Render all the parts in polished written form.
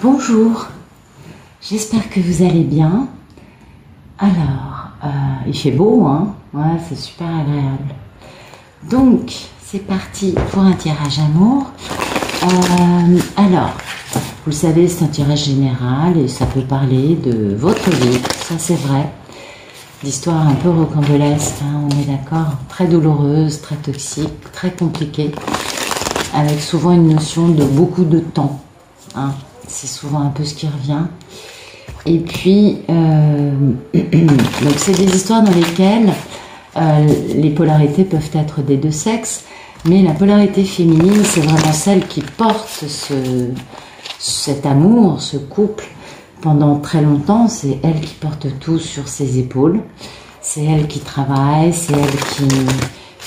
Bonjour, j'espère que vous allez bien. Alors, il fait beau, hein? Ouais, c'est super agréable. Donc, c'est parti pour un tirage amour. Alors, vous le savez, c'est un tirage général et ça peut parler de votre vie, ça c'est vrai. D'histoire un peu rocambolesque, hein, on est d'accord, très douloureuse, très toxique, très compliquée, avec souvent une notion de beaucoup de temps, hein. C'est souvent un peu ce qui revient. Et puis, donc c'est des histoires dans lesquelles les polarités peuvent être des deux sexes, mais la polarité féminine, c'est vraiment celle qui porte cet amour, ce couple, pendant très longtemps. C'est elle qui porte tout sur ses épaules. C'est elle qui travaille, c'est elle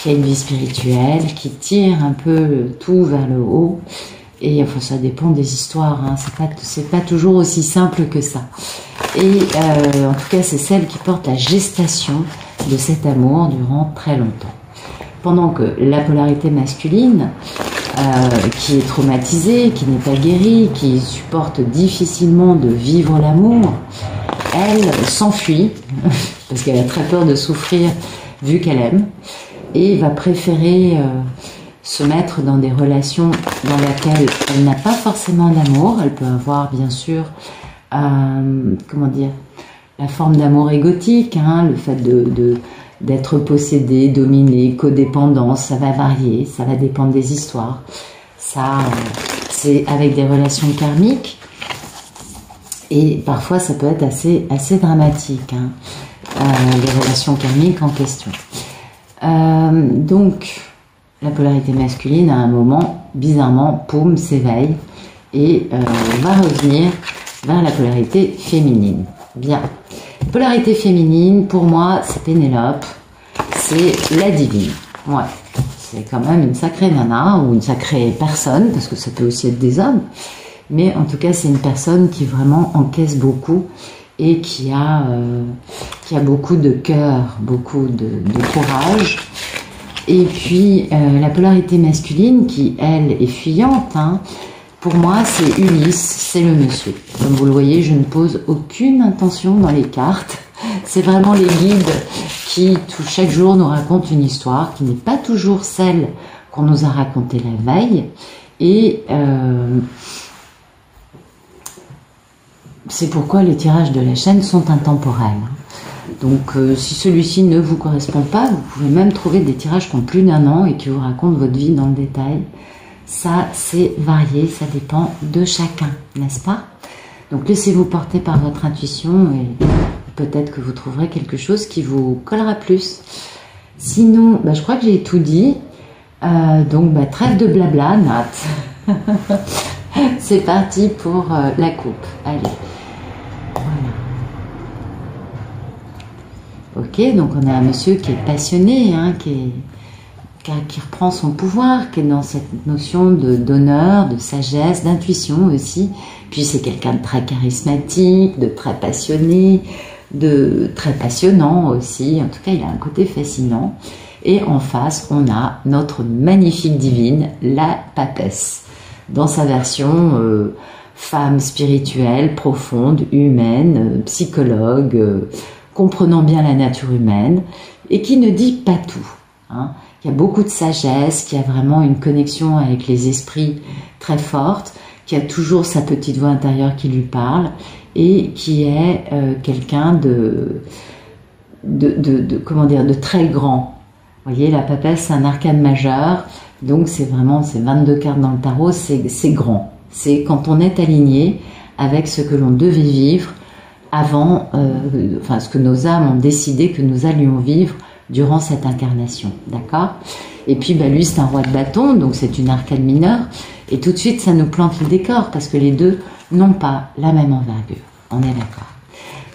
qui a une vie spirituelle, qui tire un peu tout vers le haut. Et enfin, ça dépend des histoires, hein. C'est pas toujours aussi simple que ça. Et en tout cas, c'est celle qui porte la gestation de cet amour durant très longtemps. Pendant que la polarité masculine, qui est traumatisée, qui n'est pas guérie, qui supporte difficilement de vivre l'amour, elle s'enfuit, parce qu'elle a très peur de souffrir vu qu'elle aime, et va préférer se mettre dans des relations dans lesquelles elle n'a pas forcément d'amour. Elle peut avoir bien sûr, comment dire, la forme d'amour égotique, hein, le fait d'être possédé, dominé, codépendance, ça va varier, ça va dépendre des histoires. Ça, c'est avec des relations karmiques et parfois ça peut être assez dramatique, hein, les relations karmiques en question. Donc, la polarité masculine, à un moment, bizarrement, poum, s'éveille et va revenir vers la polarité féminine. Bien. Polarité féminine, pour moi, c'est Pénélope, c'est la divine. Ouais. C'est quand même une sacrée nana ou une sacrée personne, parce que ça peut aussi être des hommes, mais en tout cas, c'est une personne qui vraiment encaisse beaucoup et qui a beaucoup de cœur, beaucoup de courage. Et puis, la polarité masculine, qui, elle, est fuyante, hein, pour moi, c'est Ulysse, c'est le monsieur. Comme vous le voyez, je ne pose aucune intention dans les cartes. C'est vraiment les guides qui, chaque jour, nous racontent une histoire qui n'est pas toujours celle qu'on nous a racontée la veille. Et c'est pourquoi les tirages de la chaîne sont intemporels. Donc, si celui-ci ne vous correspond pas, vous pouvez même trouver des tirages qui ont plus d'1 an et qui vous racontent votre vie dans le détail. Ça, c'est varié, ça dépend de chacun, n'est-ce pas? Donc, laissez-vous porter par votre intuition et peut-être que vous trouverez quelque chose qui vous collera plus. Sinon, je crois que j'ai tout dit. Donc, trêve de blabla, Nat. C'est parti pour la coupe. Allez. Voilà. Ok, donc on a un monsieur qui est passionné, hein, qui reprend son pouvoir, qui est dans cette notion d'honneur, de sagesse, d'intuition aussi. Puis c'est quelqu'un de très charismatique, de très passionné, de très passionnant aussi. En tout cas, il a un côté fascinant. Et en face, on a notre magnifique divine, la papesse, dans sa version femme spirituelle, profonde, humaine, psychologue, comprenant bien la nature humaine, et qui ne dit pas tout, hein. Il y a beaucoup de sagesse, qui a vraiment une connexion avec les esprits très forte, qui a toujours sa petite voix intérieure qui lui parle, et qui est quelqu'un comment dire, de très grand. Vous voyez, la papesse, c'est un arcane majeur, donc c'est 22 cartes dans le tarot, c'est grand. C'est quand on est aligné avec ce que l'on devait vivre avant, ce que nos âmes ont décidé que nous allions vivre durant cette incarnation, d'accord? Et puis, lui, c'est un roi de bâton, donc c'est une arcane mineure, et tout de suite, ça nous plante le décor, parce que les deux n'ont pas la même envergure, on est d'accord?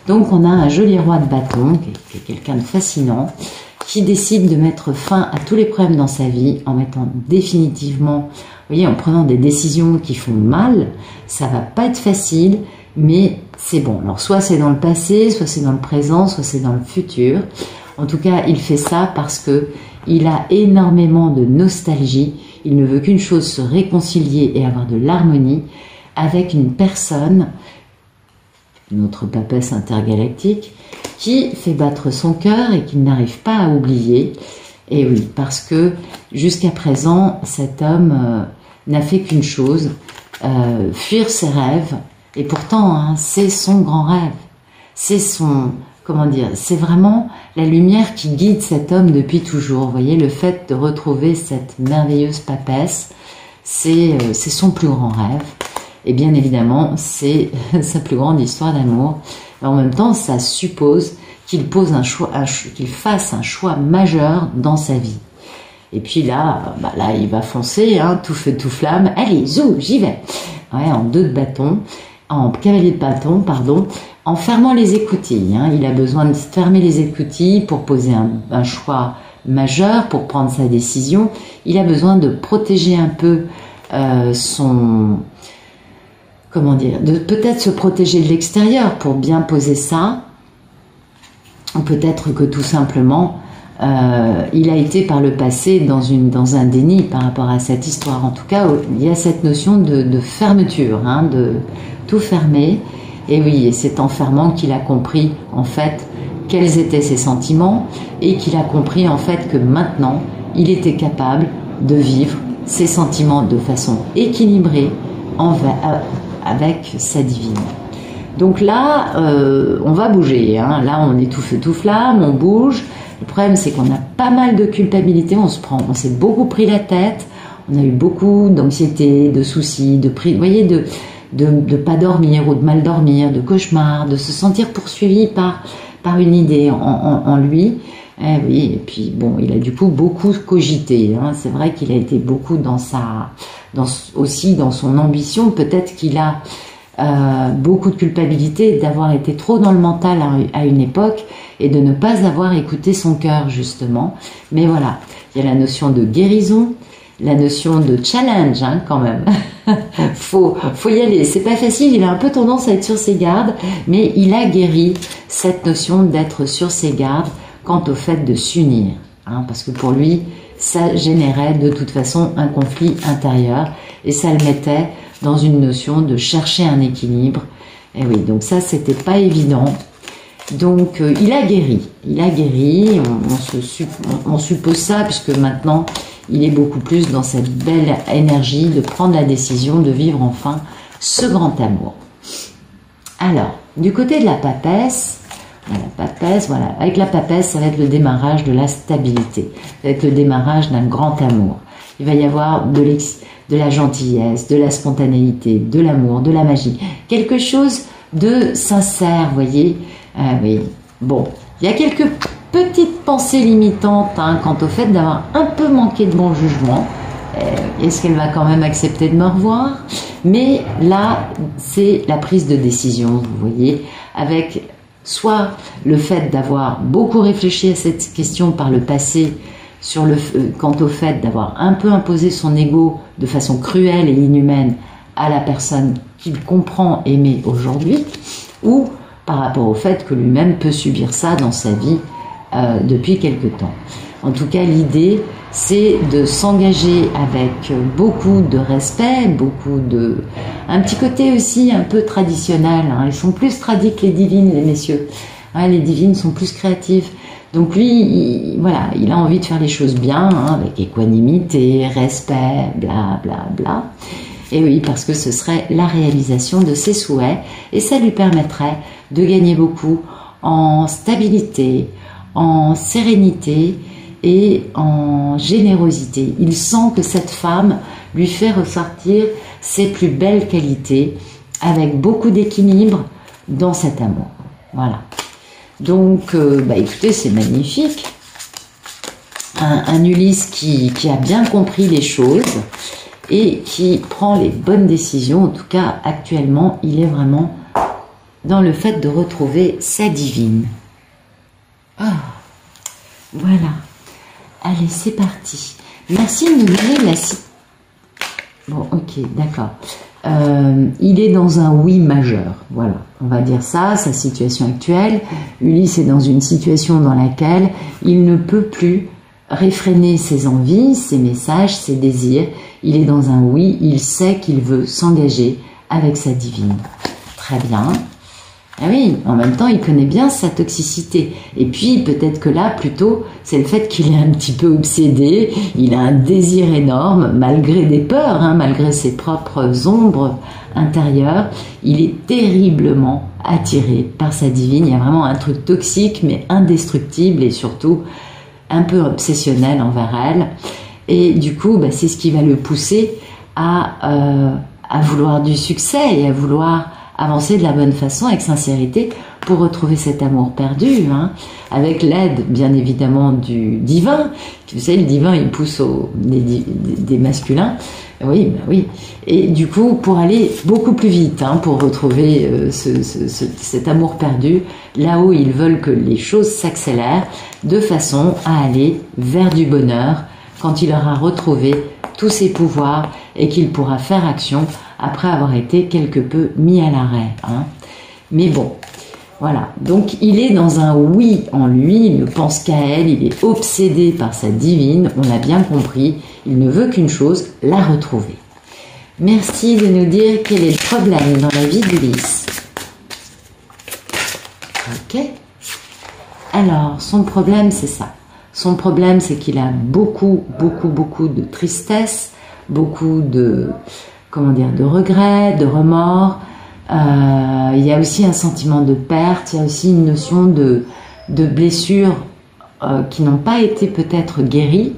Donc, on a un joli roi de bâton, qui est quelqu'un de fascinant, qui décide de mettre fin à tous les problèmes dans sa vie, en mettant définitivement, vous voyez, en prenant des décisions qui font mal. Ça va pas être facile, mais c'est bon. Alors, soit c'est dans le passé, soit c'est dans le présent, soit c'est dans le futur. En tout cas, il fait ça parce que il a énormément de nostalgie. Il ne veut qu'une chose, se réconcilier et avoir de l'harmonie avec une personne, notre papesse intergalactique, qui fait battre son cœur et qu'il n'arrive pas à oublier. Et oui, parce que jusqu'à présent, cet homme n'a fait qu'une chose, fuir ses rêves. Et pourtant, hein, c'est son grand rêve. C'est son, comment dire, c'est vraiment la lumière qui guide cet homme depuis toujours. Vous voyez, le fait de retrouver cette merveilleuse papesse, c'est son plus grand rêve. Et bien évidemment, c'est sa plus grande histoire d'amour. En même temps, ça suppose qu'il qu'il fasse un choix majeur dans sa vie. Et puis là, là, il va foncer, hein, tout feu, tout flamme. Allez, zou, j'y vais. Ouais, en 2 de bâton, en cavalier de bâton, pardon, en fermant les écoutilles. Hein. Il a besoin de fermer les écoutilles pour poser un choix majeur, pour prendre sa décision. Il a besoin de protéger un peu son... Comment dire, de peut-être se protéger de l'extérieur pour bien poser ça, ou peut-être que tout simplement il a été par le passé dans un déni par rapport à cette histoire. En tout cas, il y a cette notion de fermeture, hein, de tout fermer. Et oui, et c'est en fermant qu'il a compris en fait quels étaient ses sentiments et qu'il a compris en fait que maintenant il était capable de vivre ses sentiments de façon équilibrée avec sa divine. Donc là, on va bouger. Hein. Là, on est tout feu, tout flamme, on bouge. Le problème, c'est qu'on a pas mal de culpabilité. On s'est beaucoup pris la tête. On a eu beaucoup d'anxiété, de soucis, vous voyez, de pas dormir ou de mal dormir, de cauchemars, de se sentir poursuivi par une idée en lui. Eh oui, et puis bon, il a du coup beaucoup cogité. Hein. C'est vrai qu'il a été beaucoup aussi dans son ambition. Peut-être qu'il a beaucoup de culpabilité d'avoir été trop dans le mental à une époque et de ne pas avoir écouté son cœur justement. Mais voilà, il y a la notion de guérison, la notion de challenge, hein, quand même. faut y aller. C'est pas facile. Il a un peu tendance à être sur ses gardes, mais il a guéri cette notion d'être sur ses gardes quant au fait de s'unir, hein, parce que pour lui, ça générait de toute façon un conflit intérieur et ça le mettait dans une notion de chercher un équilibre. Et oui, donc ça, c'était pas évident. Donc, il a guéri, on suppose ça, puisque maintenant, il est beaucoup plus dans cette belle énergie de prendre la décision de vivre enfin ce grand amour. Alors, du côté de la papesse, voilà. Avec la papesse, ça va être le démarrage de la stabilité. Ça va être le démarrage d'un grand amour. Il va y avoir de la gentillesse, de la spontanéité, de l'amour, de la magie. Quelque chose de sincère, vous voyez. Oui. Bon, il y a quelques petites pensées limitantes, hein, quant au fait d'avoir un peu manqué de bon jugement. Est-ce qu'elle va quand même accepter de me revoir? Mais là, c'est la prise de décision, vous voyez, avec soit le fait d'avoir beaucoup réfléchi à cette question par le passé, quant au fait d'avoir un peu imposé son ego de façon cruelle et inhumaine à la personne qu'il comprend aimer aujourd'hui, ou par rapport au fait que lui-même peut subir ça dans sa vie depuis quelque temps. En tout cas, l'idée, c'est de s'engager avec beaucoup de respect, un petit côté aussi un peu traditionnel. Hein. Ils sont plus tradis que les divines, les messieurs. Ouais, les divines sont plus créatives. Donc lui, il a envie de faire les choses bien, hein, avec équanimité, respect, bla bla bla. Et oui, parce que ce serait la réalisation de ses souhaits et ça lui permettrait de gagner beaucoup en stabilité, en sérénité et en générosité. Il sent que cette femme lui fait ressortir ses plus belles qualités avec beaucoup d'équilibre dans cet amour. Voilà. Donc, écoutez, c'est magnifique. Un Ulysse qui a bien compris les choses et qui prend les bonnes décisions. En tout cas, actuellement, il est vraiment dans le fait de retrouver sa divine. Ah, voilà. Allez, c'est parti. Merci de me donner la... Bon, ok, d'accord. Il est dans un oui majeur. Voilà, on va dire ça, sa situation actuelle. Ulysse est dans une situation dans laquelle il ne peut plus réfréner ses envies, ses messages, ses désirs. Il est dans un oui, il sait qu'il veut s'engager avec sa divine. Très bien. Ah oui, en même temps, il connaît bien sa toxicité. Et puis, peut-être que là, plutôt, c'est le fait qu'il est un petit peu obsédé, il a un désir énorme, malgré des peurs, hein, malgré ses propres ombres intérieures, il est terriblement attiré par sa divine. Il y a vraiment un truc toxique, mais indestructible et surtout un peu obsessionnel envers elle. Et du coup, bah, c'est ce qui va le pousser à vouloir du succès et à vouloir avancer de la bonne façon, avec sincérité, pour retrouver cet amour perdu, hein, avec l'aide, bien évidemment, du divin. Vous savez, le divin, il pousse des masculins. Oui, bah oui. Et du coup, pour aller beaucoup plus vite, hein, pour retrouver cet amour perdu, là où ils veulent que les choses s'accélèrent, de façon à aller vers du bonheur, quand il aura retrouvé tous ses pouvoirs et qu'il pourra faire action après avoir été quelque peu mis à l'arrêt. Hein. Mais bon, voilà. Donc il est dans un oui en lui, il ne pense qu'à elle, il est obsédé par sa divine, on l'a bien compris, il ne veut qu'une chose, la retrouver. Merci de nous dire quel est le problème dans la vie d'Ulysse. Ok. Alors, son problème, c'est ça. Son problème, c'est qu'il a beaucoup de tristesse, beaucoup de, comment dire, de regrets, de remords. Il y a aussi un sentiment de perte, il y a aussi une notion de blessures qui n'ont pas été peut-être guéries.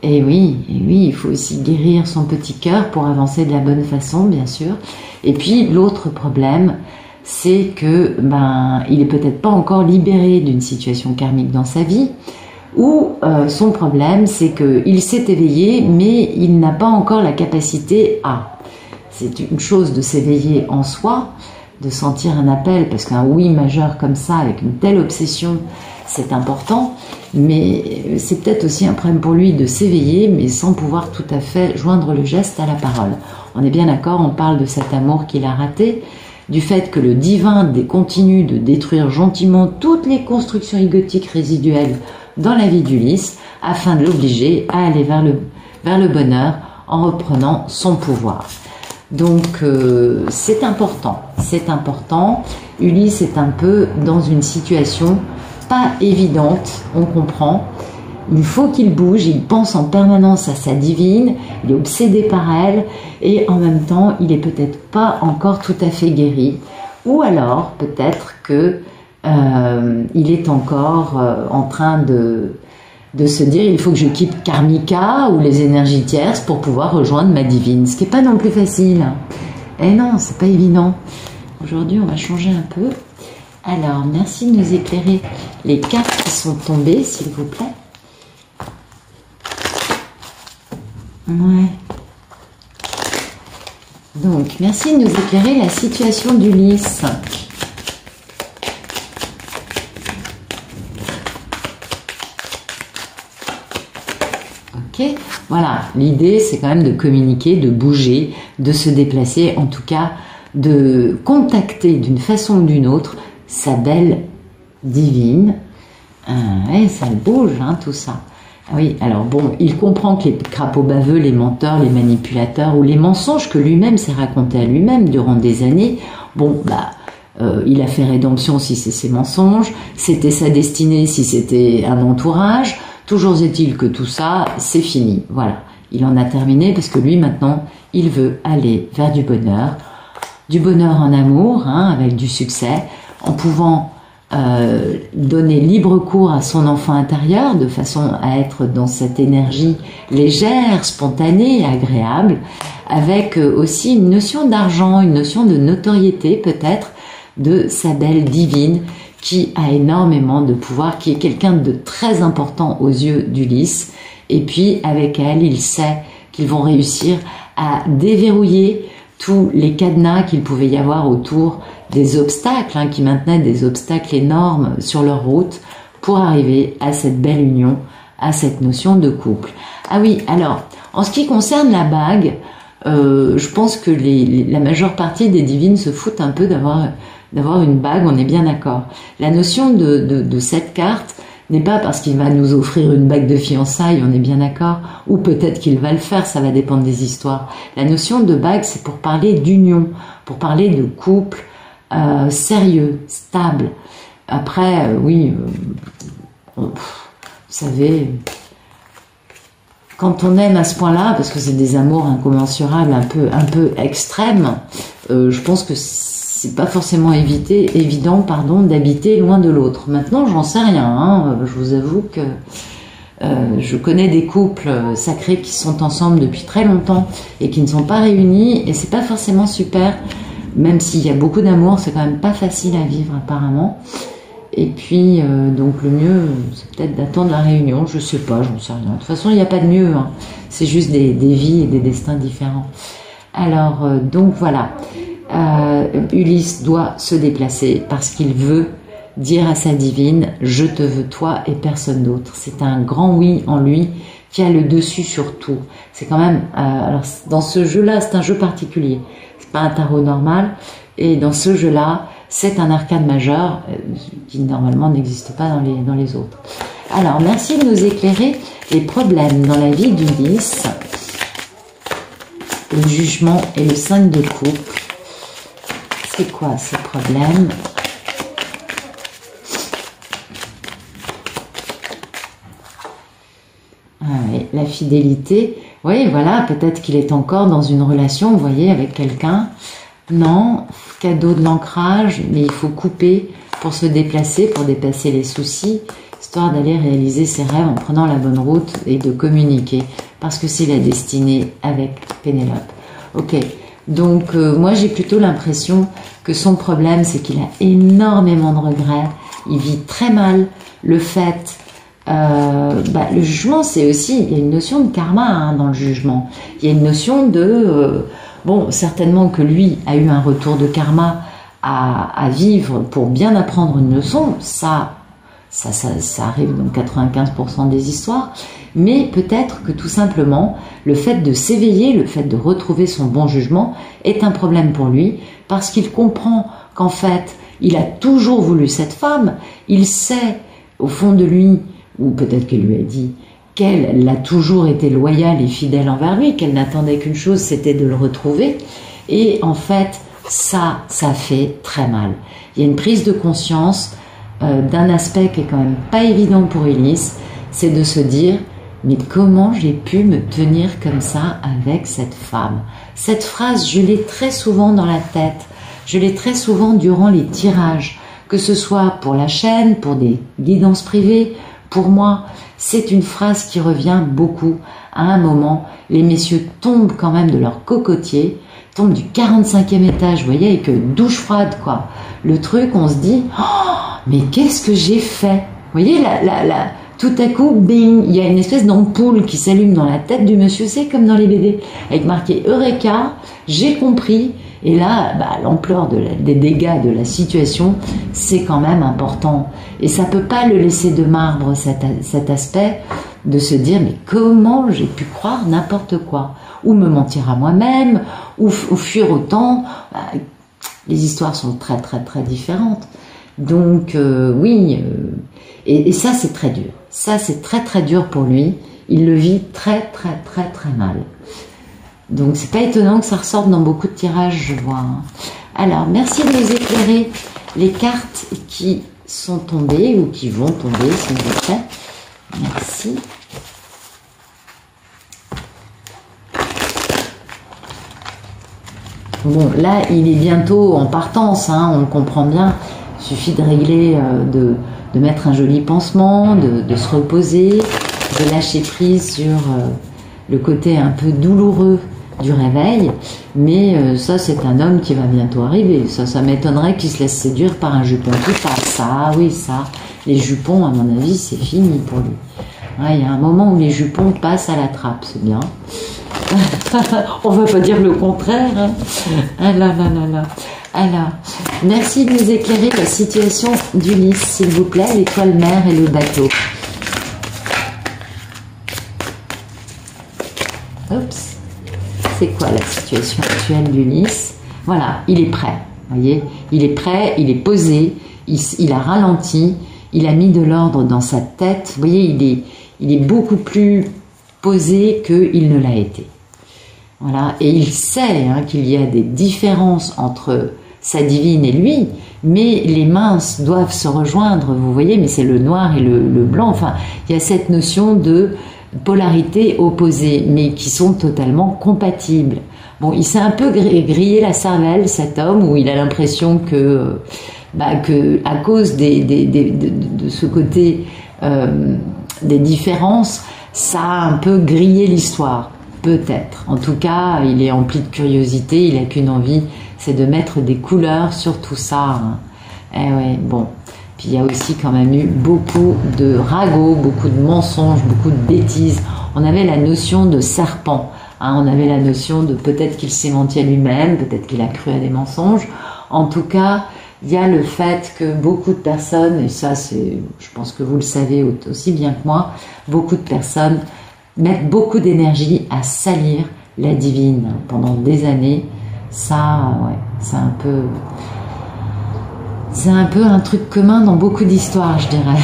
Et oui, il faut aussi guérir son petit cœur pour avancer de la bonne façon, bien sûr. Et puis, l'autre problème, c'est que il est peut-être pas encore libéré d'une situation karmique dans sa vie, ou son problème, c'est qu'il s'est éveillé, mais il n'a pas encore la capacité à. C'est une chose de s'éveiller en soi, de sentir un appel, parce qu'un oui majeur comme ça, avec une telle obsession, c'est important, mais c'est peut-être aussi un problème pour lui de s'éveiller, mais sans pouvoir tout à fait joindre le geste à la parole. On est bien d'accord, on parle de cet amour qu'il a raté, du fait que le divin continue de détruire gentiment toutes les constructions égotiques résiduelles dans la vie d'Ulysse, afin de l'obliger à aller vers le bonheur en reprenant son pouvoir. Donc c'est important. Ulysse est un peu dans une situation pas évidente, on comprend. Il faut qu'il bouge, il pense en permanence à sa divine, il est obsédé par elle, et en même temps, il est peut-être pas encore tout à fait guéri. Ou alors, peut-être que il est encore en train de se dire il faut que je quitte Karmika ou les énergies tierces pour pouvoir rejoindre ma divine, ce qui n'est pas non plus facile. Eh non, c'est pas évident. Aujourd'hui, on va changer un peu. Alors, merci de nous éclairer les cartes qui sont tombées, s'il vous plaît. Ouais. Donc, merci de nous éclairer la situation d'Ulysse. Ok, voilà, l'idée c'est quand même de communiquer, de bouger, de se déplacer, en tout cas de contacter d'une façon ou d'une autre sa belle divine. Et ça bouge, hein, tout ça. Oui, alors bon, il comprend que les crapauds baveux, les menteurs, les manipulateurs ou les mensonges que lui-même s'est raconté à lui-même durant des années, bon, il a fait rédemption si c'est ses mensonges, c'était sa destinée si c'était un entourage, toujours est-il que tout ça, c'est fini, voilà. Il en a terminé parce que lui, maintenant, il veut aller vers du bonheur en amour, hein, avec du succès, en pouvant donner libre cours à son enfant intérieur de façon à être dans cette énergie légère, spontanée, agréable, avec aussi une notion d'argent, une notion de notoriété peut-être de sa belle divine qui a énormément de pouvoir, qui est quelqu'un de très important aux yeux d'Ulysse. Et puis avec elle, il sait qu'ils vont réussir à déverrouiller tous les cadenas qu'il pouvait y avoir autour des obstacles, hein, qui maintenaient des obstacles énormes sur leur route pour arriver à cette belle union, à cette notion de couple. Ah oui, alors, en ce qui concerne la bague, je pense que la majeure partie des divines se foutent un peu d'avoir une bague, on est bien d'accord. La notion de cette carte n'est pas parce qu'il va nous offrir une bague de fiançailles, on est bien d'accord, ou peut-être qu'il va le faire, ça va dépendre des histoires. La notion de bague, c'est pour parler d'union, pour parler de couple sérieux, stable. Après, oui, vous savez, quand on aime à ce point-là, parce que c'est des amours incommensurables, un peu extrêmes, je pense que c'est pas forcément évident, d'habiter loin de l'autre. Maintenant, j'en sais rien, hein, je vous avoue que je connais des couples sacrés qui sont ensemble depuis très longtemps et qui ne sont pas réunis, et c'est pas forcément super, même s'il y a beaucoup d'amour, c'est quand même pas facile à vivre apparemment. Et puis, donc le mieux, c'est peut-être d'attendre la réunion, je sais pas, j'en sais rien. De toute façon, il n'y a pas de mieux, hein. C'est juste des vies et des destins différents. Alors, donc voilà, Ulysse doit se déplacer parce qu'il veut dire à sa divine, je te veux toi et personne d'autre. C'est un grand oui en lui qui a le dessus sur tout. C'est quand même, alors dans ce jeu-là, c'est un jeu particulier. C'est pas un tarot normal. Et dans ce jeu-là, c'est un arcane majeur qui normalement n'existe pas dans les autres. Alors, merci de nous éclairer les problèmes dans la vie d'Ulysse, le jugement et le 5 de coupe. C'est quoi ces problèmes? Ah oui, la fidélité. Oui, voilà, peut-être qu'il est encore dans une relation, vous voyez, avec quelqu'un. Non, cadeau de l'ancrage, mais il faut couper pour se déplacer, pour dépasser les soucis, histoire d'aller réaliser ses rêves en prenant la bonne route et de communiquer, parce que c'est la destinée avec Pénélope. Ok, donc moi j'ai plutôt l'impression que son problème, c'est qu'il a énormément de regrets, il vit très mal le fait... le jugement, c'est aussi, il y a une notion de karma hein, dans le jugement. Il y a une notion de... bon, certainement que lui a eu un retour de karma à vivre pour bien apprendre une leçon, ça arrive dans 95% des histoires, mais peut-être que tout simplement, le fait de s'éveiller, le fait de retrouver son bon jugement est un problème pour lui, parce qu'il comprend qu'en fait, il a toujours voulu cette femme, il sait au fond de lui, ou peut-être qu'elle lui a dit qu'elle a toujours été loyale et fidèle envers lui, qu'elle n'attendait qu'une chose, c'était de le retrouver. Et en fait, ça fait très mal. Il y a une prise de conscience d'un aspect qui est quand même pas évident pour Ulysse, c'est de se dire, mais comment j'ai pu me tenir comme ça avec cette femme? Cette phrase, je l'ai très souvent dans la tête, je l'ai très souvent durant les tirages, que ce soit pour la chaîne, pour des guidances privées. Pour moi, c'est une phrase qui revient beaucoup. À un moment, les messieurs tombent quand même de leur cocotier, tombent du 45e étage, vous voyez, avec douche froide, quoi. Le truc, on se dit, oh, mais qu'est-ce que j'ai fait? Vous voyez, tout à coup, bing, il y a une espèce d'ampoule qui s'allume dans la tête du monsieur, c'est comme dans les BD, avec marqué Eureka, j'ai compris. Et là, l'ampleur des dégâts de la situation, c'est quand même important. Et ça peut pas le laisser de marbre, cet aspect de se dire, mais comment j'ai pu croire n'importe quoi? Ou me mentir à moi-même, ou fuir autant. Les histoires sont très, très, très différentes. Donc, oui, et ça, c'est très dur. Ça, c'est très, très dur pour lui. Il le vit très, très, très, très mal. Donc, c'est pas étonnant que ça ressorte dans beaucoup de tirages, je vois. Hein. Alors, merci de nous éclairer les cartes qui sont tombées ou qui vont tomber, s'il vous plaît. Merci. Bon, là, il est bientôt en partance, hein, on le comprend bien. Il suffit de régler, de mettre un joli pansement, de se reposer, de lâcher prise sur le côté un peu douloureux du réveil, mais ça c'est un homme qui va bientôt arriver. Ça m'étonnerait qu'il se laisse séduire par un jupon qui passe. Ça, oui, ça, les jupons, à mon avis, c'est fini pour lui. Ouais, il y a un moment où les jupons passent à la trappe, c'est bien. On ne va pas dire le contraire. Hein. Ah là là là là. Alors, merci de nous éclairer la situation d'Ulysse, s'il vous plaît, l'étoile mère et le bateau. Oups. C'est quoi la situation actuelle d'Ulysse? Voilà, il est prêt, vous voyez, il est prêt, il est posé, il a ralenti, il a mis de l'ordre dans sa tête. Vous voyez, il est beaucoup plus posé qu'il ne l'a été. Voilà, et il sait qu'il y a des différences entre sa divine et lui, mais les minces doivent se rejoindre, vous voyez, mais c'est le noir et le blanc. Enfin, il y a cette notion de polarité opposée, mais qui sont totalement compatibles. Bon, il s'est un peu grillé la cervelle, cet homme, où il a l'impression que à cause de ce côté des différences, ça a un peu grillé l'histoire. Peut-être. En tout cas, il est empli de curiosité, il n'a qu'une envie, c'est de mettre des couleurs sur tout ça. Eh ouais, bon. Puis il y a aussi quand même eu beaucoup de ragots, beaucoup de mensonges, beaucoup de bêtises. On avait la notion de serpent. On avait la notion de peut-être qu'il s'est menti à lui-même, peut-être qu'il a cru à des mensonges. En tout cas, il y a le fait que beaucoup de personnes, et ça c'est, je pense que vous le savez aussi bien que moi, beaucoup de personnes mettre beaucoup d'énergie à salir la divine pendant des années. Ça, ouais, c'est un peu un truc commun dans beaucoup d'histoires, je dirais.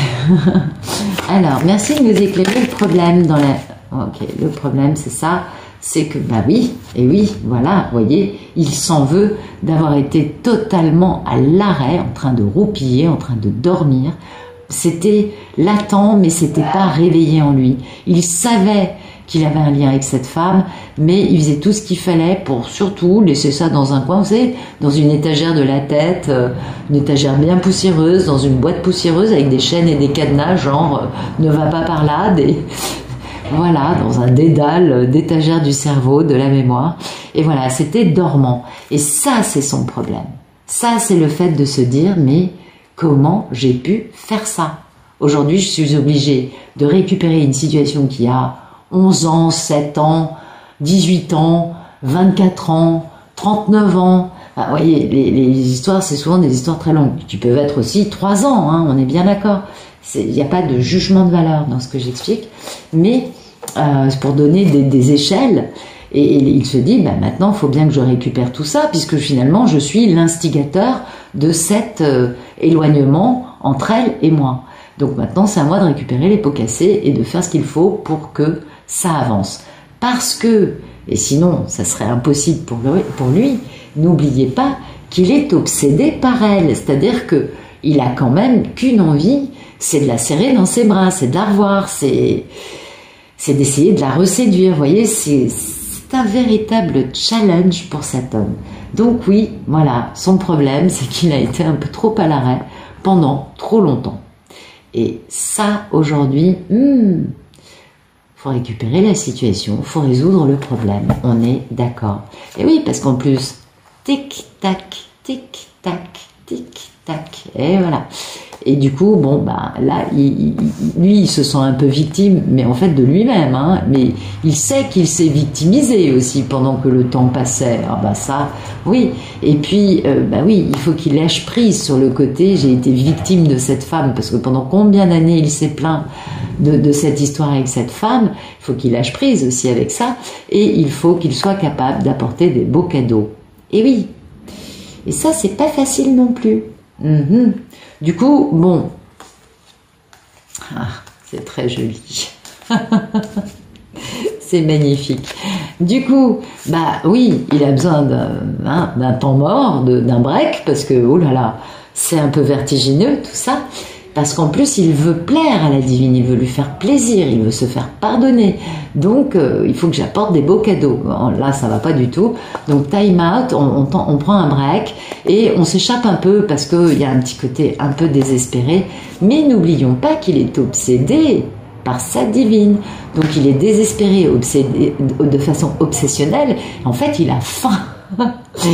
Alors, merci de nous éclairer le problème dans la... Ok, le problème c'est ça, c'est que, bah oui, et oui, voilà, vous voyez, il s'en veut d'avoir été totalement à l'arrêt, en train de roupiller, en train de dormir. C'était latent, mais c'était pas réveillé en lui. Il savait qu'il avait un lien avec cette femme, mais il faisait tout ce qu'il fallait pour surtout laisser ça dans un coin, vous savez, dans une étagère de la tête, une étagère bien poussiéreuse, dans une boîte poussiéreuse avec des chaînes et des cadenas, genre ne va pas par là, voilà, dans un dédale d'étagère du cerveau, de la mémoire. Et voilà, c'était dormant. Et ça, c'est son problème. Ça, c'est le fait de se dire, mais comment j'ai pu faire ça? Aujourd'hui, je suis obligée de récupérer une situation qui a 11 ans, 7 ans, 18 ans, 24 ans, 39 ans. Vous voyez, les histoires, c'est souvent des histoires très longues, qui peuvent être aussi 3 ans, on est bien d'accord. Il n'y a pas de jugement de valeur dans ce que j'explique, mais c'est pour donner des échelles. Et il se dit, maintenant, il faut bien que je récupère tout ça, puisque finalement, je suis l'instigateur de cet éloignement entre elle et moi. Donc maintenant, c'est à moi de récupérer les pots cassés et de faire ce qu'il faut pour que ça avance. Parce que, et sinon, ça serait impossible pour lui, n'oubliez pas qu'il est obsédé par elle. C'est-à-dire que il a quand même qu'une envie, c'est de la serrer dans ses bras, c'est de la revoir, c'est d'essayer de la reséduire. Vous voyez, c'est un véritable challenge pour cet homme. Donc oui, voilà, son problème, c'est qu'il a été un peu trop à l'arrêt pendant trop longtemps. Et ça, aujourd'hui, faut récupérer la situation, faut résoudre le problème. On est d'accord. Et oui, parce qu'en plus, tic-tac, tic-tac, tic-tac, et voilà. Et du coup, bon, là, lui, il se sent un peu victime, mais en fait de lui-même, mais il sait qu'il s'est victimisé aussi pendant que le temps passait. Ça, oui. Et puis, oui, il faut qu'il lâche prise sur le côté, j'ai été victime de cette femme, parce que pendant combien d'années il s'est plaint de cette histoire avec cette femme, il faut qu'il lâche prise aussi avec ça, et il faut qu'il soit capable d'apporter des beaux cadeaux. Et oui. Et ça, c'est pas facile non plus. Du coup, bon, c'est très joli, c'est magnifique. Du coup, oui, il a besoin d'un temps mort, d'un break, parce que, oh là là, c'est un peu vertigineux tout ça, parce qu'en plus il veut plaire à la divine, il veut lui faire plaisir, il veut se faire pardonner, donc il faut que j'apporte des beaux cadeaux. Là ça va pas du tout, donc time out, on prend un break et on s'échappe un peu parce qu'il y a un petit côté un peu désespéré, mais n'oublions pas qu'il est obsédé par sa divine, donc il est désespéré, obsédé de façon obsessionnelle, en fait il a faim.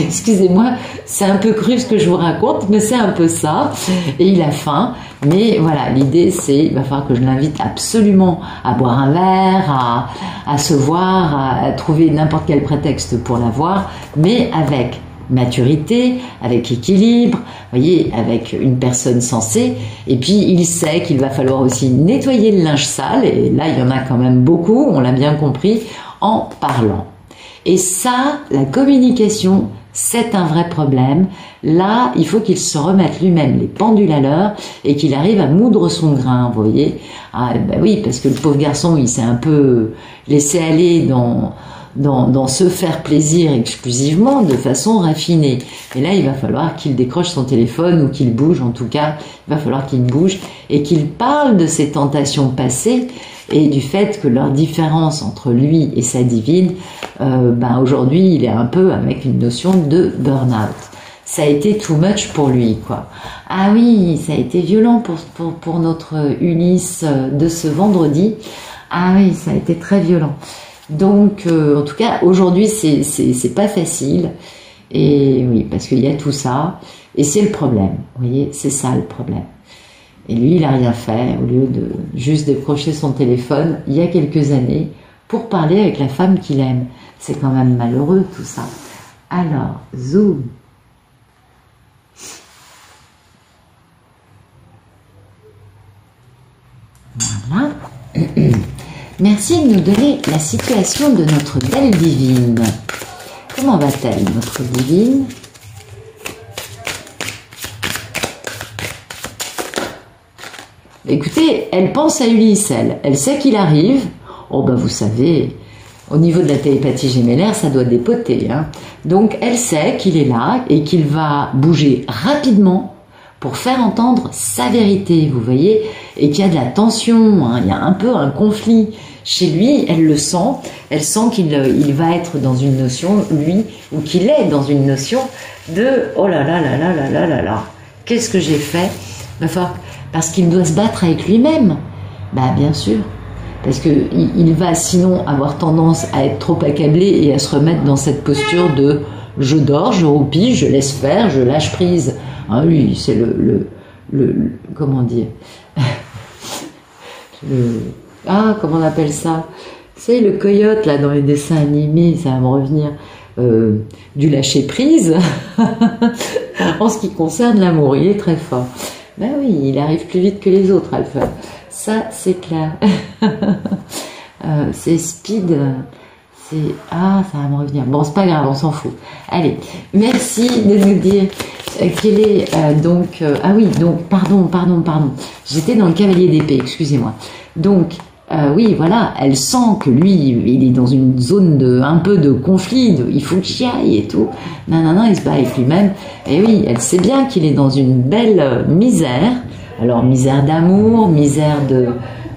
Excusez-moi, c'est un peu cru ce que je vous raconte, mais c'est un peu ça. Et il a faim, mais voilà, l'idée c'est, il va falloir que je l'invite absolument à boire un verre, à se voir, à trouver n'importe quel prétexte pour la voir, mais avec maturité, avec équilibre, voyez, avec une personne sensée. Et puis il sait qu'il va falloir aussi nettoyer le linge sale, et là il y en a quand même beaucoup, on l'a bien compris, en parlant. Et ça, la communication, c'est un vrai problème. Là, il faut qu'il se remette lui-même les pendules à l'heure et qu'il arrive à moudre son grain, vous voyez. Ah, ben oui, parce que le pauvre garçon, il s'est un peu laissé aller dans se faire plaisir exclusivement de façon raffinée. Et là, il va falloir qu'il décroche son téléphone ou qu'il bouge, en tout cas, il va falloir qu'il bouge et qu'il parle de ses tentations passées et du fait que leur différence entre lui et sa divine, aujourd'hui, il est un peu avec une notion de burn-out. Ça a été too much pour lui, quoi. Ah oui, ça a été violent pour notre Ulysse de ce vendredi. Ah oui, ça a été très violent. Donc, en tout cas, aujourd'hui, c'est pas facile. Et oui, parce qu'il y a tout ça. Et c'est le problème. Vous voyez, c'est ça le problème. Et lui, il a rien fait, au lieu de juste décrocher son téléphone, il y a quelques années, pour parler avec la femme qu'il aime. C'est quand même malheureux, tout ça. Alors, zoom. Voilà. Merci de nous donner la situation de notre belle divine. Comment va-t-elle, notre divine? Écoutez, elle pense à Ulysse, elle sait qu'il arrive. Oh ben vous savez, au niveau de la télépathie gémellaire, ça doit dépoter. Hein. Donc elle sait qu'il est là et qu'il va bouger rapidement pour faire entendre sa vérité, vous voyez, et qu'il y a de la tension, hein, il y a un peu un conflit chez lui, elle le sent, elle sent qu'il va être dans une notion, lui, ou qu'il est dans une notion de « oh là là là là là là là là, qu'est-ce que j'ai fait ?» Parce qu'il doit se battre avec lui-même, bah bien sûr, parce qu'il va sinon avoir tendance à être trop accablé et à se remettre dans cette posture de « je dors, je roupille, je laisse faire, je lâche prise ». Hein, lui, c'est comment dire comment on appelle ça? C'est le coyote, là, dans les dessins animés, ça va me revenir, du lâcher-prise. En ce qui concerne l'amour, il est très fort. Ben oui, il arrive plus vite que les autres à le faire. Ça, c'est clair. C'est speed... ça va me revenir. Bon, c'est pas grave, on s'en fout. Allez, merci de nous dire quel est ah oui, donc, pardon. J'étais dans le cavalier d'épée, excusez-moi. Donc, oui, voilà, elle sent que lui, il est dans une zone un peu de conflit, il faut qu'il y aille et tout. Non, il se bat avec lui-même. Et oui, elle sait bien qu'il est dans une belle misère. Alors, misère d'amour, misère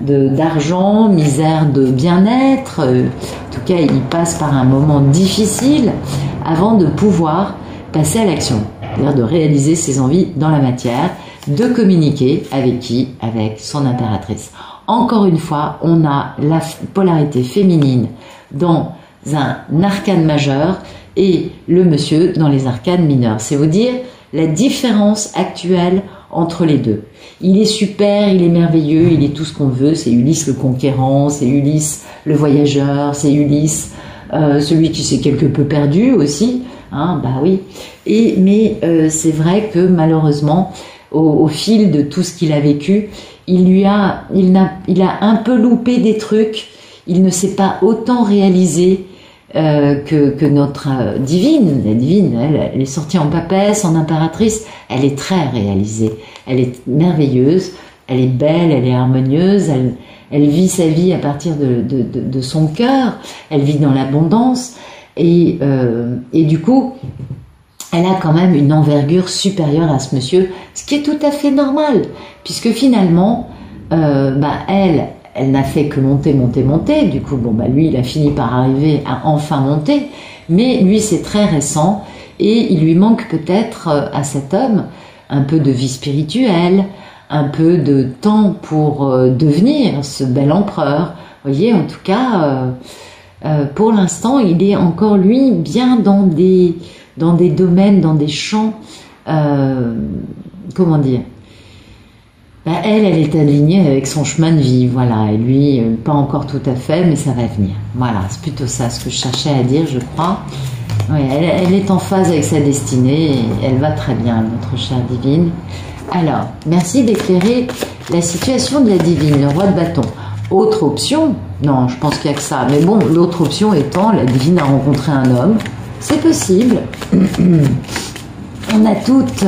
d'argent, misère de bien-être. En tout cas, il passe par un moment difficile avant de pouvoir passer à l'action, c'est-à-dire de réaliser ses envies dans la matière, de communiquer avec qui? Avec son impératrice. Encore une fois, on a la polarité féminine dans un arcane majeur et le monsieur dans les arcanes mineurs. C'est vous dire la différence actuelle entre les deux. Il est super, il est merveilleux, il est tout ce qu'on veut. C'est Ulysse le conquérant, c'est Ulysse le voyageur, c'est Ulysse celui qui s'est quelque peu perdu aussi. Hein, bah oui. Mais c'est vrai que malheureusement, au fil de tout ce qu'il a vécu, il a un peu loupé des trucs. Il ne s'est pas autant réalisé que notre divine. La divine, elle est sortie en papesse, en impératrice. Elle est très réalisée. Elle est merveilleuse. Elle est belle, elle est harmonieuse. Elle vit sa vie à partir de son cœur. Elle vit dans l'abondance. Et du coup, elle a quand même une envergure supérieure à ce monsieur, ce qui est tout à fait normal, puisque finalement, elle n'a fait que monter. Du coup, lui, il a fini par arriver à enfin monter, mais lui, c'est très récent, et il lui manque peut-être à cet homme un peu de vie spirituelle, un peu de temps pour devenir ce bel empereur. Vous voyez, en tout cas, pour l'instant, il est encore, lui, bien dans des domaines, dans des champs, comment dire, elle est alignée avec son chemin de vie, voilà, et lui, pas encore tout à fait, mais ça va venir. Voilà, c'est plutôt ça ce que je cherchais à dire, je crois. Oui, elle est en phase avec sa destinée, et elle va très bien, notre chère divine. Alors, merci d'éclairer la situation de la divine, le roi de bâton. Autre option, non, je pense qu'il n'y a que ça, mais bon, l'autre option étant, la divine a rencontré un homme, c'est possible. On a toutes...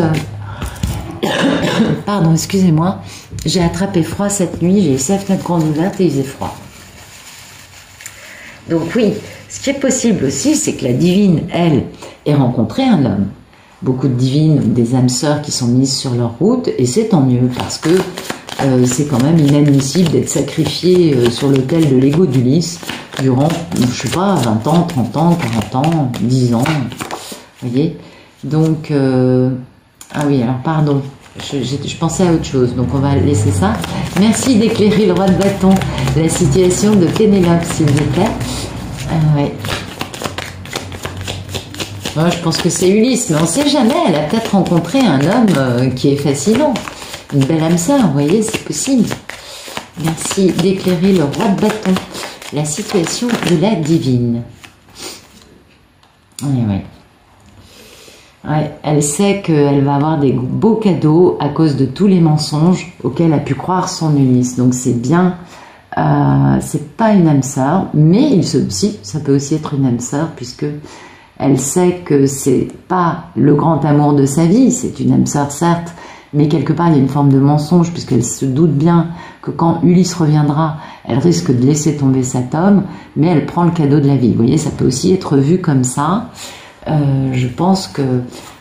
Pardon, excusez-moi. J'ai attrapé froid cette nuit, j'ai laissé la fenêtre grande ouverte et il faisait froid. Donc oui, ce qui est possible aussi, c'est que la divine, elle, ait rencontré un homme. Beaucoup de divines, des âmes sœurs qui sont mises sur leur route, et c'est tant mieux, parce que c'est quand même inadmissible d'être sacrifié sur l'autel de l'ego d'Ulysse durant, je sais pas, 20 ans, 30 ans, 40 ans, 10 ans, vous voyez. Donc, ah oui, alors pardon, je pensais à autre chose, donc on va laisser ça. Merci d'éclairer le roi de bâton, la situation de Pénélope, s'il vous plaît. Ouais. Moi, je pense que c'est Ulysse, mais on ne sait jamais, elle a peut-être rencontré un homme qui est fascinant. Une belle âme sœur, vous voyez, c'est possible. Merci d'éclairer le roi de bâton, la situation de la divine. Oui, oui. Ouais, elle sait qu'elle va avoir des beaux cadeaux à cause de tous les mensonges auxquels a pu croire son Ulysse. Donc c'est bien, c'est pas une âme sœur, mais ça peut aussi être une âme sœur puisque elle sait que c'est pas le grand amour de sa vie, c'est une âme sœur certes, mais quelque part il y a une forme de mensonge puisqu'elle se doute bien que quand Ulysse reviendra, elle risque de laisser tomber cet homme, mais elle prend le cadeau de la vie. Vous voyez, ça peut aussi être vu comme ça. Je pense que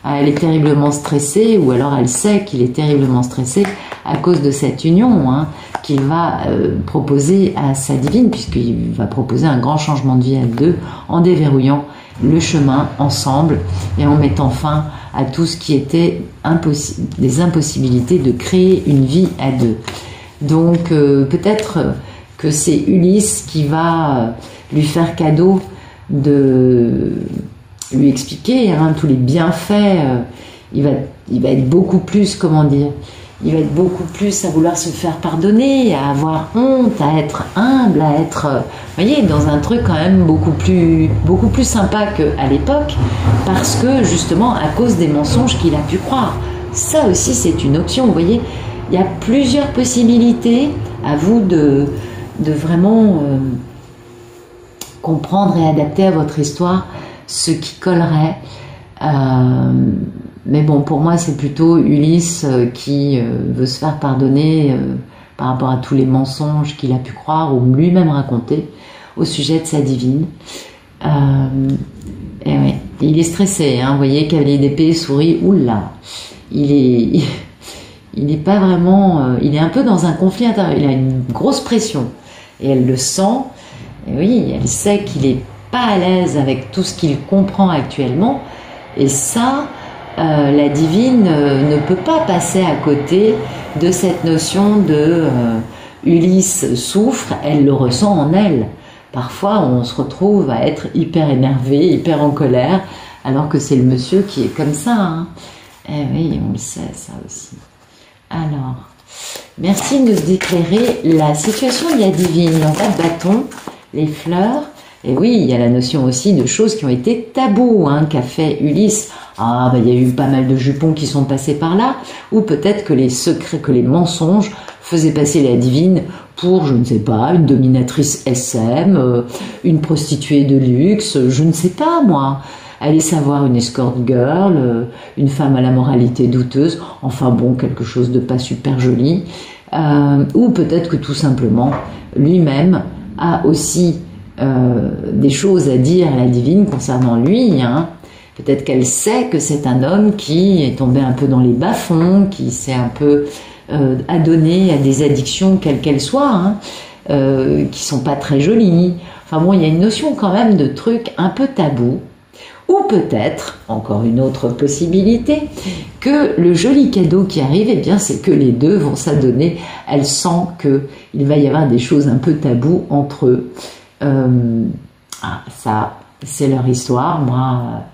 elle est terriblement stressée, ou alors elle sait qu'il est terriblement stressé à cause de cette union qu'il va proposer à sa divine, puisqu'il va proposer un grand changement de vie à deux en déverrouillant le chemin ensemble et en mettant fin à tout ce qui était des impossibilités de créer une vie à deux. Donc peut-être que c'est Ulysse qui va lui faire cadeau de lui expliquer tous les bienfaits. Il va être beaucoup plus, comment dire, il va être beaucoup plus à vouloir se faire pardonner, à avoir honte, à être humble, à être, vous voyez, dans un truc quand même beaucoup plus sympa qu'à l'époque, parce que justement à cause des mensonges qu'il a pu croire. Ça aussi c'est une option, vous voyez. Il y a plusieurs possibilités, à vous de vraiment comprendre et adapter à votre histoire ce qui collerait. Mais bon, pour moi, c'est plutôt Ulysse qui veut se faire pardonner par rapport à tous les mensonges qu'il a pu croire ou lui-même raconter au sujet de sa divine. Et ouais, il est stressé, vous voyez, cavalier d'épée, souris, oula, il est pas vraiment, il est un peu dans un conflit intérieur, il a une grosse pression et elle le sent. Et oui, elle sait qu'il est pas à l'aise avec tout ce qu'il comprend actuellement, et ça, la divine ne peut pas passer à côté de cette notion de Ulysse souffre, elle le ressent en elle. Parfois, on se retrouve à être hyper énervé, hyper en colère, alors que c'est le monsieur qui est comme ça. Eh oui, on le sait, ça aussi. Alors, merci de nous éclairer la situation de la divine. Le roi de bâton, les fleurs. Et oui, il y a la notion aussi de choses qui ont été tabous, qu'a fait Ulysse. Ah, il y a eu pas mal de jupons qui sont passés par là, ou peut-être que les secrets, que les mensonges faisaient passer la divine pour, je ne sais pas, une dominatrice SM, une prostituée de luxe, je ne sais pas moi. Allez savoir, une escort girl, une femme à la moralité douteuse, enfin bon, quelque chose de pas super joli. Ou peut-être que tout simplement, lui-même a aussi des choses à dire à la divine concernant lui. Peut-être qu'elle sait que c'est un homme qui est tombé un peu dans les bas-fonds, qui s'est un peu adonné à des addictions quelles qu'elles soient, qui sont pas très jolies. Enfin bon, il y a une notion quand même de trucs un peu tabous. Ou peut-être, encore une autre possibilité, que le joli cadeau qui arrive, eh bien, c'est que les deux vont s'adonner. Elle sent qu'il va y avoir des choses un peu tabous entre eux. Ça, c'est leur histoire. Moi,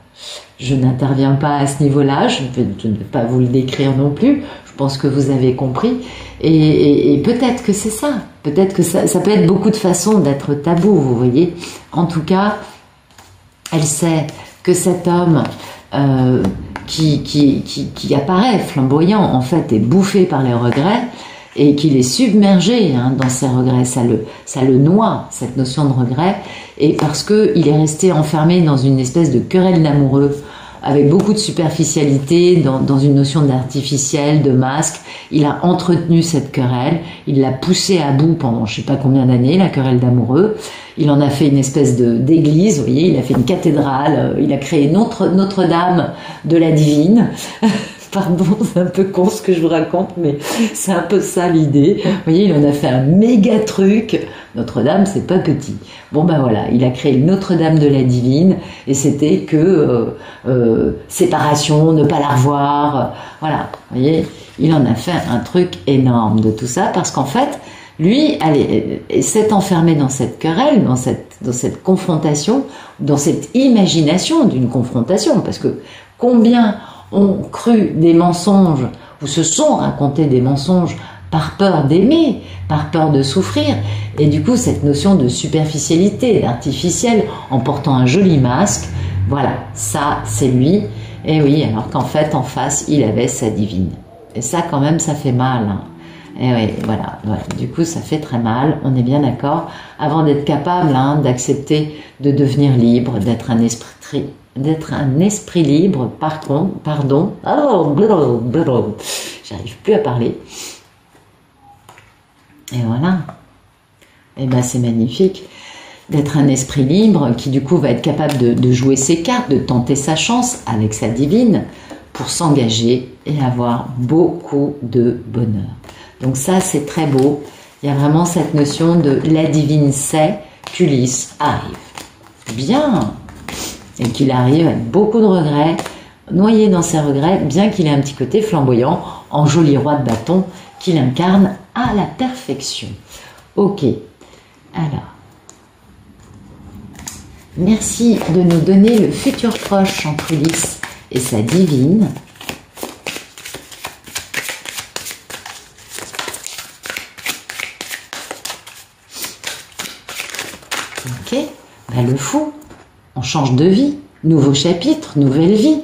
je n'interviens pas à ce niveau-là. Je ne vais pas vous le décrire non plus. Je pense que vous avez compris. Et peut-être que c'est ça. Peut-être que ça peut être beaucoup de façons d'être tabou, vous voyez. En tout cas, elle sait que cet homme qui apparaît flamboyant, en fait, est bouffé par les regrets. et qu'il est submergé hein, dans ses regrets. Ça le noie, cette notion de regret, et parce qu'il est resté enfermé dans une espèce de querelle d'amoureux, avec beaucoup de superficialité, dans une notion d'artificiel, de masque. Il a entretenu cette querelle, il l'a poussée à bout pendant je sais pas combien d'années, la querelle d'amoureux. Il en a fait une espèce d'église, vous voyez, il a fait une cathédrale, il a créé Notre-Dame de la Divine. Pardon, c'est un peu con ce que je vous raconte, mais c'est un peu ça l'idée. Vous voyez, il en a fait un méga truc. Notre-Dame, c'est pas petit. Bon ben voilà, il a créé Notre-Dame de la Divine, et c'était que séparation, ne pas la revoir. Voilà, vous voyez, il en a fait un truc énorme de tout ça, parce qu'en fait, lui, s'est enfermé dans cette querelle, dans cette confrontation, dans cette imagination d'une confrontation, parce que combien ont cru des mensonges ou se sont racontés des mensonges par peur d'aimer, par peur de souffrir, et du coup cette notion de superficialité, d'artificiel, en portant un joli masque, voilà, ça c'est lui, et oui, alors qu'en fait en face il avait sa divine, et ça quand même ça fait mal, hein. Et oui, voilà, du coup ça fait très mal, on est bien d'accord, avant d'être capable hein, d'accepter de devenir libre, d'être un esprit libre, pardon, j'arrive plus à parler. Et voilà. Et ben c'est magnifique d'être un esprit libre qui du coup va être capable de jouer ses cartes, de tenter sa chance avec sa divine pour s'engager et avoir beaucoup de bonheur. Donc ça c'est très beau. Il y a vraiment cette notion de la divine sait qu'Ulysse arrive. Bien. Et qu'il arrive avec beaucoup de regrets, noyé dans ses regrets, bien qu'il ait un petit côté flamboyant, en joli roi de bâton, qu'il incarne à la perfection. Ok, alors, merci de nous donner le futur proche entre Ulysse et sa divine. Ok, ben le fou. On change de vie, nouveau chapitre, nouvelle vie,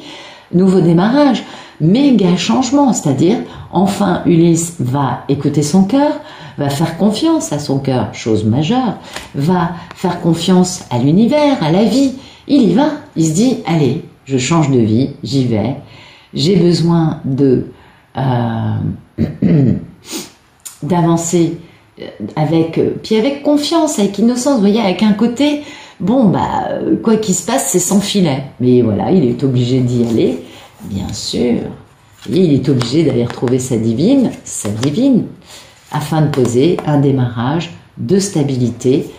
nouveau démarrage, méga changement, c'est-à-dire enfin Ulysse va écouter son cœur, va faire confiance à son cœur, chose majeure, va faire confiance à l'univers, à la vie, il y va, il se dit allez, je change de vie, j'y vais, j'ai besoin d'avancer avec confiance, avec innocence, vous voyez, avec un côté bon, bah, quoi qu'il se passe, c'est sans filet. Mais voilà, il est obligé d'y aller, bien sûr. Et il est obligé d'aller retrouver sa divine, afin de poser un démarrage de stabilité,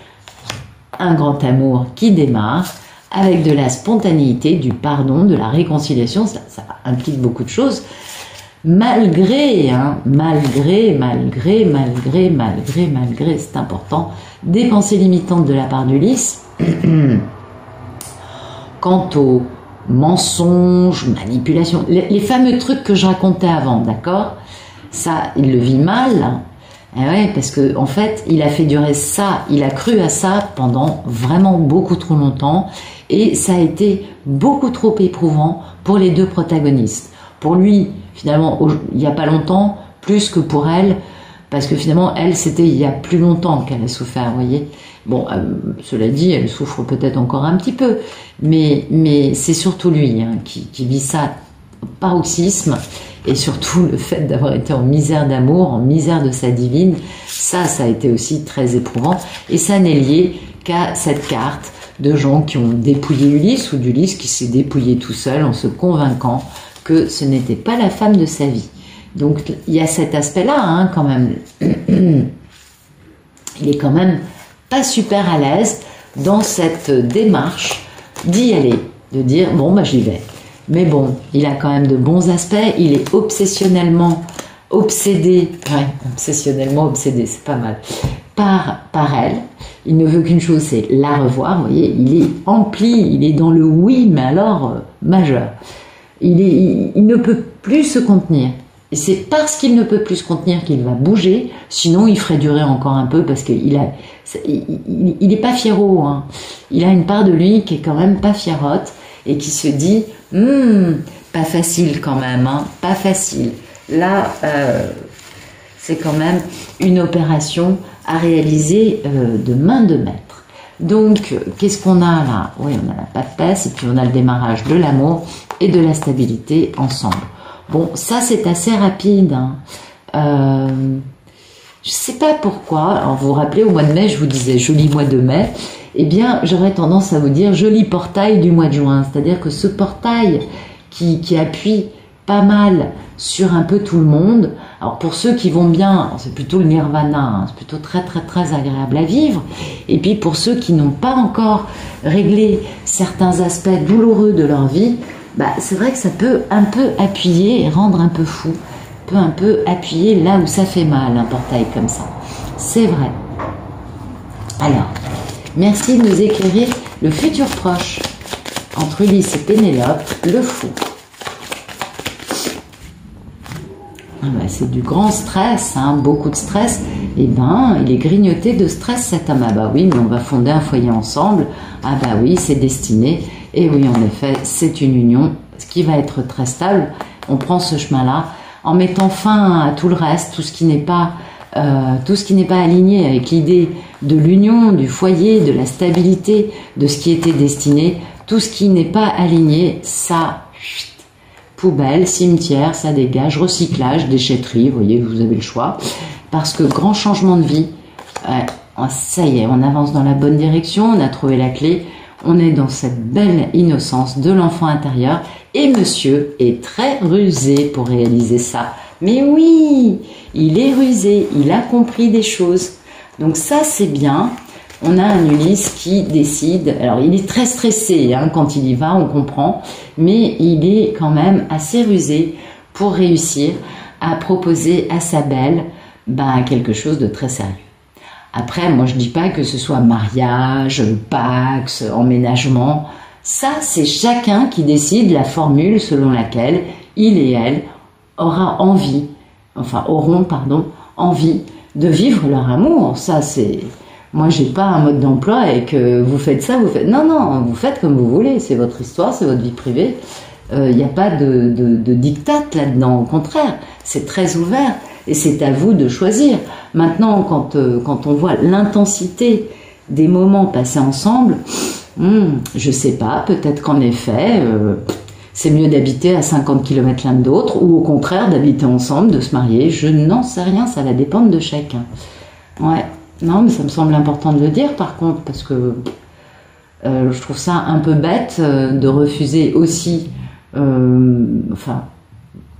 un grand amour qui démarre, avec de la spontanéité, du pardon, de la réconciliation. Ça implique beaucoup de choses. Malgré, c'est important, des pensées limitantes de la part d'Ulysse, quant aux mensonges, manipulations, les fameux trucs que je racontais avant, d'accord? Ça, il le vit mal. Et ouais, parce que en fait, il a fait durer ça, il a cru à ça pendant vraiment beaucoup trop longtemps, et ça a été beaucoup trop éprouvant pour les deux protagonistes. Pour lui, finalement, il n'y a pas longtemps, plus que pour elle, parce que finalement, elle, c'était il y a plus longtemps qu'elle a souffert, vous voyez. Bon, cela dit, elle souffre peut-être encore un petit peu, mais c'est surtout lui hein, qui vit ça au paroxysme, et surtout le fait d'avoir été en misère d'amour, en misère de sa divine, ça a été aussi très éprouvant, et ça n'est lié qu'à cette carte de gens qui ont dépouillé Ulysse, ou d'Ulysse qui s'est dépouillé tout seul en se convainquant que ce n'était pas la femme de sa vie. Donc il y a cet aspect-là hein, quand même. Il est quand même pas super à l'aise dans cette démarche d'y aller, de dire bon bah j'y vais. Mais bon, il a quand même de bons aspects, il est obsessionnellement obsédé, c'est pas mal, par elle. Il ne veut qu'une chose, c'est la revoir, vous voyez, il est empli, il est dans le oui, mais alors majeur. Il ne peut plus se contenir. Et c'est parce qu'il ne peut plus se contenir qu'il va bouger, sinon il ferait durer encore un peu parce qu'il est pas fiero, hein. Il a une part de lui qui est quand même pas fierotte et qui se dit pas facile quand même, hein, pas facile. Là, c'est quand même une opération à réaliser de main de maître. Donc, qu'est-ce qu'on a là? Oui, on a la papesse et puis on a le démarrage de l'amour et de la stabilité ensemble. Bon, ça c'est assez rapide. Hein. Je sais pas pourquoi. Alors, vous vous rappelez, au mois de mai, je vous disais joli mois de mai. Eh bien, j'aurais tendance à vous dire joli portail du mois de juin. C'est-à-dire que ce portail qui appuie pas mal sur un peu tout le monde. Alors pour ceux qui vont bien, c'est plutôt le nirvana, hein, c'est plutôt très très très agréable à vivre. Et puis pour ceux qui n'ont pas encore réglé certains aspects douloureux de leur vie, bah, c'est vrai que ça peut un peu appuyer et rendre un peu fou. Peut un peu appuyer là où ça fait mal, un portail comme ça. C'est vrai. Alors, merci de nous éclairer le futur proche entre Ulysse et Pénélope, le fou. Ah bah, c'est du grand stress, hein, beaucoup de stress. Et ben, il est grignoté de stress cet homme. Ah bah oui, mais on va fonder un foyer ensemble. Ah bah oui, c'est destiné. Et oui, en effet, c'est une union, ce qui va être très stable. On prend ce chemin-là en mettant fin à tout le reste, tout ce qui n'est pas aligné avec l'idée de l'union, du foyer, de la stabilité, de ce qui était destiné. Tout ce qui n'est pas aligné, ça, poubelle, cimetière, ça dégage, recyclage, déchetterie, vous voyez, vous avez le choix. Parce que grand changement de vie, ça y est, on avance dans la bonne direction, on a trouvé la clé, on est dans cette belle innocence de l'enfant intérieur et monsieur est très rusé pour réaliser ça. Mais oui, il est rusé, il a compris des choses. Donc ça, c'est bien. On a un Ulysse qui décide, alors il est très stressé hein, quand il y va, on comprend, mais il est quand même assez rusé pour réussir à proposer à sa belle quelque chose de très sérieux. Après, moi je dis pas que ce soit mariage, pax, emménagement, ça c'est chacun qui décide la formule selon laquelle il et elle auront envie de vivre leur amour. Ça c'est... Moi, j'ai pas un mode d'emploi et que vous faites ça, vous faites... Non, vous faites comme vous voulez. C'est votre histoire, c'est votre vie privée. Il n'y a pas de diktat là-dedans. Au contraire, c'est très ouvert et c'est à vous de choisir. Maintenant, quand on voit l'intensité des moments passés ensemble, je sais pas, peut-être qu'en effet, c'est mieux d'habiter à 50 km l'un de l'autre ou au contraire d'habiter ensemble, de se marier. Je n'en sais rien, ça va dépendre de chacun. Ouais. Non, mais ça me semble important de le dire par contre, parce que je trouve ça un peu bête de refuser aussi,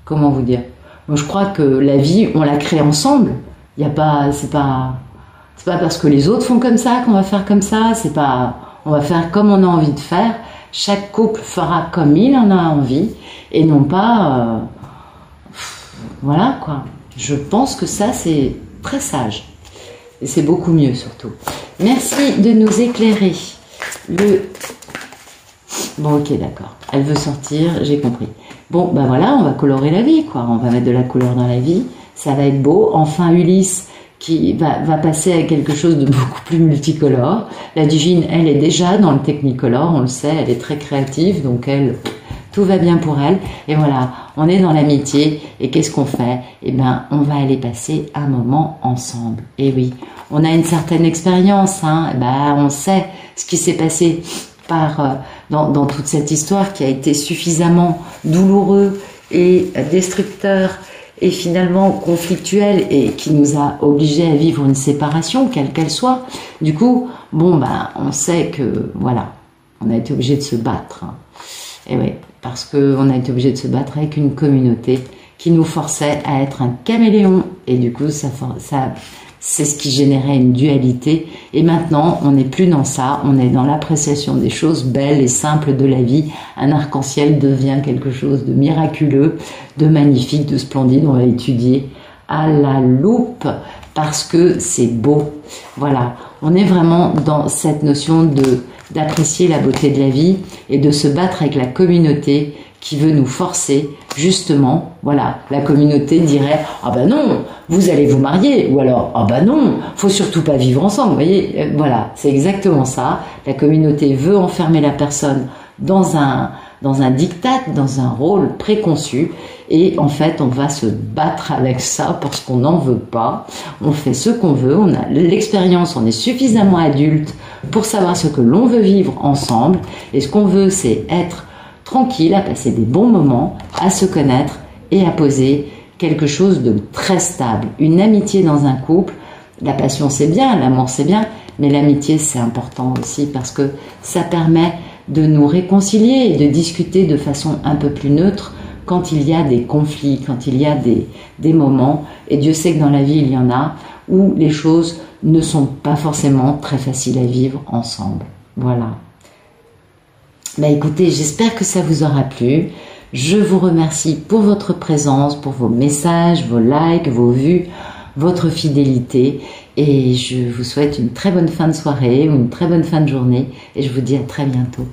comment vous dire? Moi, je crois que la vie, on la crée ensemble. Il y a pas, c'est pas parce que les autres font comme ça qu'on va faire comme ça. C'est pas, on va faire comme on a envie de faire. Chaque couple fera comme il en a envie et non pas, voilà quoi. Je pense que ça c'est très sage. Et c'est beaucoup mieux surtout. Merci de nous éclairer. Bon, ok, d'accord. Elle veut sortir, j'ai compris. Bon, voilà, on va colorer la vie, quoi. On va mettre de la couleur dans la vie. Ça va être beau. Enfin, Ulysse qui va passer à quelque chose de beaucoup plus multicolore. La divine, elle est déjà dans le technicolor, on le sait. Elle est très créative, donc tout va bien pour elle. Et voilà, on est dans l'amitié. Et qu'est-ce qu'on fait? Eh bien, on va aller passer un moment ensemble. Et oui, on a une certaine expérience. Hein. On sait ce qui s'est passé dans toute cette histoire qui a été suffisamment douloureux et destructeur et finalement conflictuel et qui nous a obligés à vivre une séparation, quelle qu'elle soit. Du coup, on sait que, voilà, on a été obligé de se battre. Hein. Et oui, parce qu'on a été obligé de se battre avec une communauté qui nous forçait à être un caméléon. Et du coup, ça c'est ce qui générait une dualité. Et maintenant, on n'est plus dans ça. On est dans l'appréciation des choses belles et simples de la vie. Un arc-en-ciel devient quelque chose de miraculeux, de magnifique, de splendide. On va étudier à la loupe parce que c'est beau. Voilà, on est vraiment dans cette notion d'apprécier la beauté de la vie et de se battre avec la communauté qui veut nous forcer, justement, voilà, la communauté dirait « Ah ben non, vous allez vous marier » ou alors « Ah ben non, faut surtout pas vivre ensemble », vous voyez, voilà, c'est exactement ça. La communauté veut enfermer la personne dans un dans un diktat, dans un rôle préconçu, et en fait on va se battre avec ça parce qu'on n'en veut pas. On fait ce qu'on veut, on a l'expérience, on est suffisamment adulte pour savoir ce que l'on veut vivre ensemble, et ce qu'on veut c'est être tranquille, à passer des bons moments, à se connaître et à poser quelque chose de très stable. Une amitié dans un couple, la passion c'est bien, l'amour c'est bien, mais l'amitié c'est important aussi parce que ça permet de nous réconcilier et de discuter de façon un peu plus neutre quand il y a des conflits, quand il y a des moments, et Dieu sait que dans la vie il y en a, où les choses ne sont pas forcément très faciles à vivre ensemble. Voilà. Bah écoutez, j'espère que ça vous aura plu. Je vous remercie pour votre présence, pour vos messages, vos likes, vos vues, votre fidélité, et je vous souhaite une très bonne fin de soirée ou une très bonne fin de journée, et je vous dis à très bientôt.